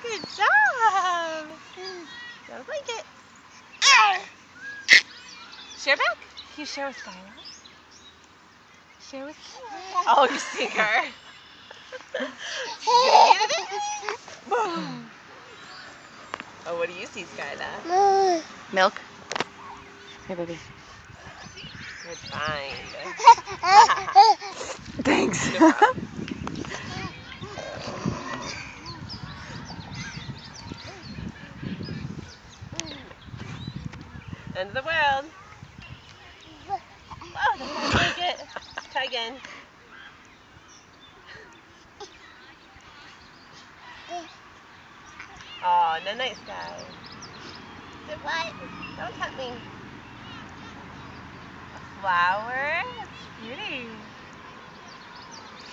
Good job. Sounds like it. Share back? Can you share with Skylar? Share with Skylar. Oh, you stinker. Boom. Oh, what do you see, Skylar? Milk. Here, baby. Good find. Thanks. End of the world. Oh, that sounds like it. Try again. Oh, no night sky. Say what? Don't tempt me. A flower? That's beauty.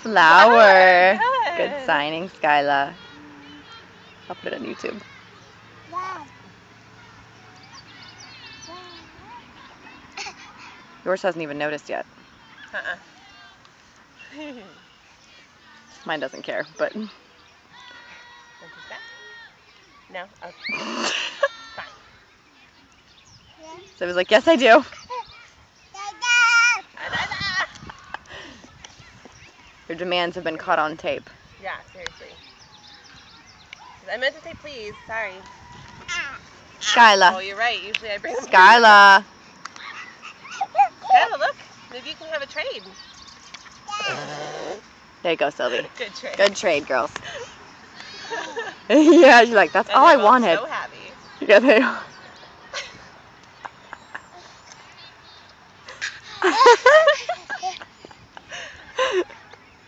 Flower. Good. Good signing, Skyla. I'll put it on YouTube. Yours hasn't even noticed yet. Mine doesn't care, but... Want to kiss back? No? Okay. Fine. So I was like, yes, I do. Your demands have been caught on tape. Yeah, seriously. I meant to say please. Sorry. Skyla. Oh, you're right. Usually I bring them. Skyla. Skyla, look. Maybe you can have a trade. There you go, Sylvie. Good trade. Good trade, girls. Yeah, she's like, that's And all I they're both wanted. so happy. Yeah, they are.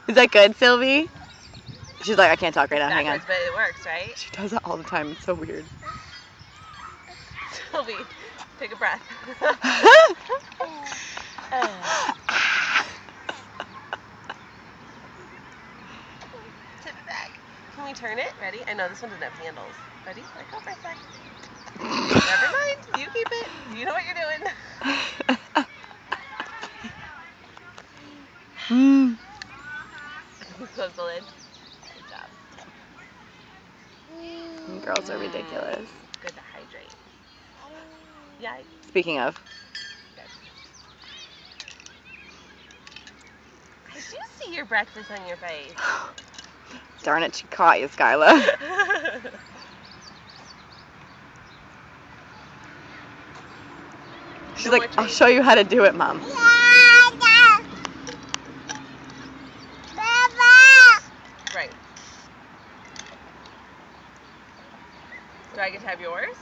Is that good, Sylvie? She's like, I can't talk right now. Hang on. But it works, right? She does that all the time. It's so weird. Sylvie, take a breath. Tip it back. Can we turn it? Ready? I know this one doesn't have handles. Ready? Let go for a sec. Never mind. You keep it. You know what you're doing. Close the lid. Good job. Girls are ridiculous. Good to hydrate. Yeah. Speaking of. Good. I do see your breakfast on your face. Darn it, she caught you, Skyla. She's like, I'll show you how to do it, Mom. Right. Do I get to have yours?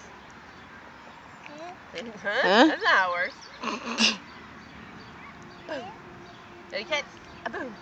Huh? That's not how it works. Boom. Ready, kids? A boom.